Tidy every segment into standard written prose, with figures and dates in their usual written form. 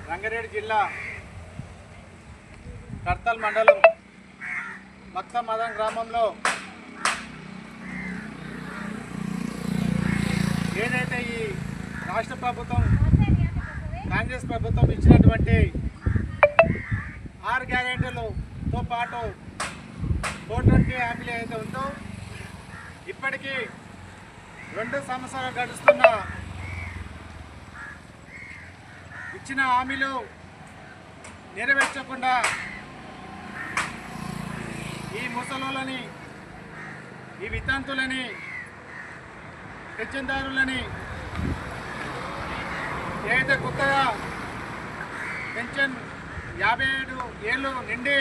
రంగారెడ్డి జిల్లా కర్తల్ మండలం మక్తమదం గ్రామంలో ఏదైతే ఈ రాష్ట్ర ప్రభుత్వం కాంగ్రెస్ ప్రభుత్వం ఇచ్చినటువంటి 6 గ్యారెంటీలతో పాటు 420 హామీలు ఏదైతే ఉందో ఇప్పటికీ 2 సంవత్సరాలు గడుస్తున్న ఇచ్చిన హామీలు నెరవేర్చకుండా ఈ ముసలోళ్ళని, ఈ వితంతులని, పెన్షన్దారులని ఏదైతే కొత్తగా పెన్షన్ 57 ఏళ్ళు నిండి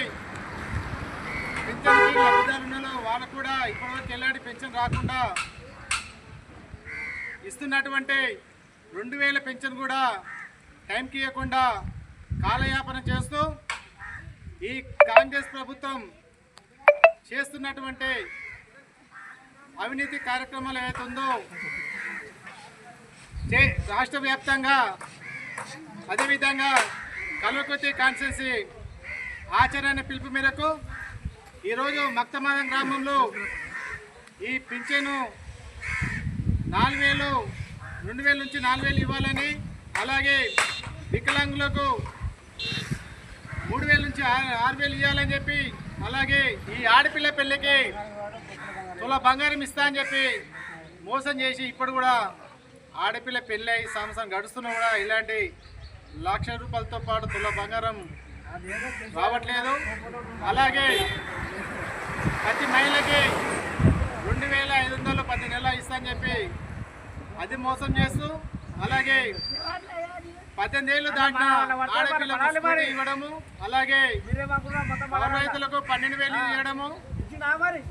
పెన్షన్కి లబ్ధిదారులలో వాళ్ళకు కూడా ఇప్పటివరకు ఎలాంటి పెన్షన్ రాకుండా ఇస్తున్నటువంటి 2000 పెన్షన్ కూడా టైంకి ఇవ్వకుండా కాలయాపన చేస్తూ ఈ కాంగ్రెస్ ప్రభుత్వం చేస్తున్నటువంటి అవినీతి కార్యక్రమాలు ఏదైతే ఉందో రాష్ట్ర వ్యాప్తంగా, అదేవిధంగా కల్వకుర్తి కాన్స్టిట్యున్సీ ఆచరణ పిలుపు మేరకు ఈరోజు మక్తమదం గ్రామంలో ఈ పింఛను 4000 2000 నుంచి 4000 ఇవ్వాలని, అలాగే వికలాంగులకు 3000 నుంచి 6000 ఇవ్వాలని చెప్పి, అలాగే ఈ ఆడపిల్ల పెళ్ళికి తుల బంగారం ఇస్తా అని చెప్పి మోసం చేసి ఇప్పుడు కూడా ఆడపిల్ల పెళ్ళి అయి సంవత్సరం గడుస్తున్నా కూడా ఇలాంటి ₹1,00,000 పాటు తుల బంగారం రావట్లేదు. అలాగే ప్రతి మహిళకి 2500 10 నెలలు ఇస్తా అని చెప్పి అది మోసం చేస్తూ, అలాగే 18 ఏళ్ళు దాటిన ఆడపిల్లకు ఇవ్వడము, అలాగే రైతులకు 12,000 ఇవ్వడము,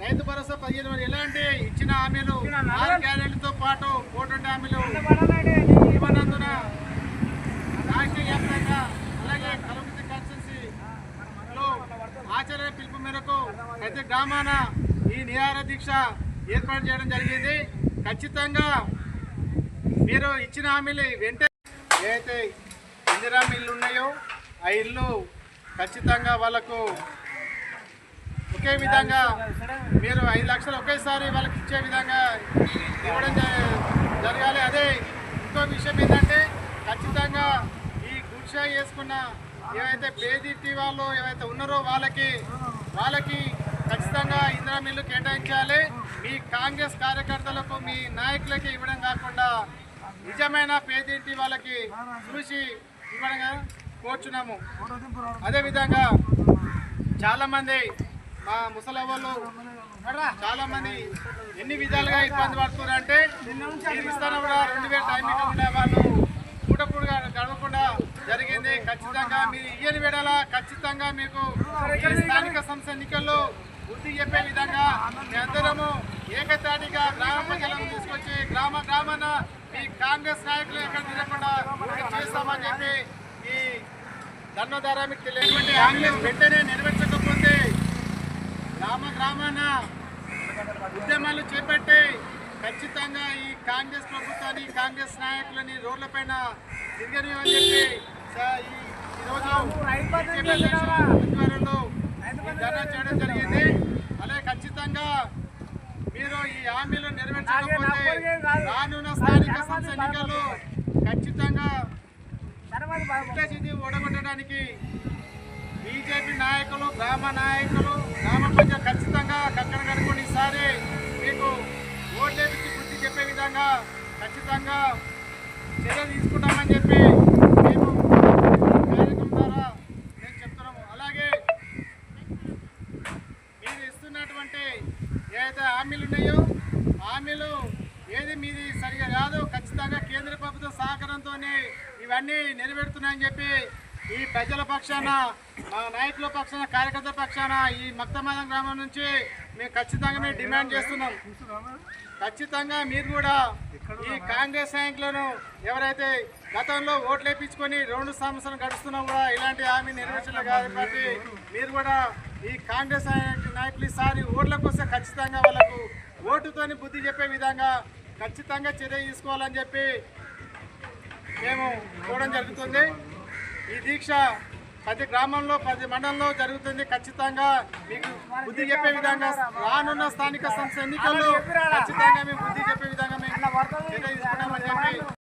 రైతు భరోసా 15,000 ఇలాంటి ఇచ్చిన హామీలు 6 గ్యారెంటీలతో పాటు 420 హామీలు ఇవ్వనందున రాష్ట్ర వ్యాప్తంగా, అలాగే కల్వకుర్తి కాన్స్టిట్యున్సీలో ఆచరణ పిలుపు మేరకు ప్రతి గ్రామాన ఈ నిరాహార దీక్ష ఏర్పాటు చేయడం జరిగింది. ఖచ్చితంగా మీరు ఇచ్చిన హామీలు వెంటనే ఏదైతే ఇందిరా ఇల్లు ఉన్నాయో ఆ ఇల్లు ఖచ్చితంగా వాళ్ళకు ఒకే విధంగా మీరు 5 లక్షలు ఒకేసారి వాళ్ళకి ఇచ్చే విధంగా ఇవ్వడం జరగాలి. అదే ఇంకో విషయం ఏంటంటే ఖచ్చితంగా ఈ గుడిసె వేసుకున్న ఏవైతే పేదింటి వాళ్ళు ఏవైతే ఉన్నారో వాళ్ళకి ఖచ్చితంగా ఇందిరా ఇల్లు కేటాయించాలి. మీ కాంగ్రెస్ కార్యకర్తలకు, మీ నాయకులకి ఇవ్వడం కాకుండా నిజమైన పేదింటి వాళ్ళకి చూసి ఇవ్వడంగా కోరుచున్నాము. అదేవిధంగా చాలామంది మా ముసలవ్వలు చాలామంది ఎన్ని విధాలుగా ఇబ్బంది పడుతున్నారంటే మీరు ఇస్తాను కూడా 2000 టైం ఇవ్వకుండా వాళ్ళు పూటపూటగా గడవకుండా జరిగింది. ఖచ్చితంగా మీరు ఇయ్యని వేడాల ఖచ్చితంగా మీకు స్థానిక సంస్థ ఎన్నికల్లో బుద్ధి చెప్పే విధంగా మీ అందరము ఏకతాటిగా గ్రామ ప్రజలను తీసుకొచ్చి గ్రామాన ఈ కాంగ్రెస్ నాయకులు ఎక్కడ తిరగకుండా చేస్తామని చెప్పి ఈ ధర్మధార మీకు తెలియజేయండి. కాంగ్రెస్ వెంటనే నెరవేర్చకపోతే గ్రామాన ఉద్యమాలు చేపట్టి ఖచ్చితంగా ఈ కాంగ్రెస్ ప్రభుత్వాన్ని, కాంగ్రెస్ నాయకులని రోడ్లపైన తిరగనివని చెప్పి ఈరోజు ఆధ్వర్యంలో ధర్నా చేయడం జరిగింది. అలాగే ఖచ్చితంగా మీరు ఈ హామీలు నెరవేర్చకపోతే రానున్న స్థానిక సంస్థ ఎన్నికల్లో ఖచ్చితంగా ఓడగొట్టడానికి బీజేపీ నాయకులు, గ్రామ నాయకులు, గ్రామ ప్రజలు ఖచ్చితంగా కక్కన కనుక్కొని ఈసారి మీకు ఓట్లేపించి బుద్ధి చెప్పే విధంగా ఖచ్చితంగా చర్యలు తీసుకుంటామని చెప్పి మేము కార్యక్రమం ద్వారా మేము చెప్తున్నాము. అలాగే మీరు ఇస్తున్నటువంటి ఏదైతే హామీలు ఉన్నాయో హామీలు ఏది మీది సరిగా కాదు. ఖచ్చితంగా కేంద్ర ప్రభుత్వ సహకారంతో ఇవన్నీ నెరవేరుతున్నాయని చెప్పి ఈ ప్రజల పక్షాన, మా నాయకుల పక్షాన, కార్యకర్తల పక్షాన ఈ మక్తమదం గ్రామం నుంచి మేము ఖచ్చితంగా డిమాండ్ చేస్తున్నాం. ఖచ్చితంగా మీరు కూడా ఈ కాంగ్రెస్ నాయకులను ఎవరైతే గతంలో ఓట్లు వేయించుకొని 2 సంవత్సరాలు గడుస్తున్నా కూడా ఇలాంటి హామీ నెరవేర్చలేదు కాబట్టి మీరు కూడా ఈ కాంగ్రెస్ నాయకులు ఈసారి ఓట్లకు వస్తే ఖచ్చితంగా వాళ్ళకు ఓటుతోని బుద్ధి చెప్పే విధంగా ఖచ్చితంగా చర్య తీసుకోవాలని చెప్పి మేము చూడడం జరుగుతుంది. ఈ దీక్ష ప్రతి గ్రామంలో ప్రతి మండలంలో జరుగుతుంది. ఖచ్చితంగా మీకు బుద్ధి చెప్పే విధంగా రానున్న స్థానిక సంస్థ ఎన్నికల్లో ఖచ్చితంగా మేము బుద్ధి చెప్పే విధంగా మేము నిర్ణయం తీసుకుంటామని చెప్పి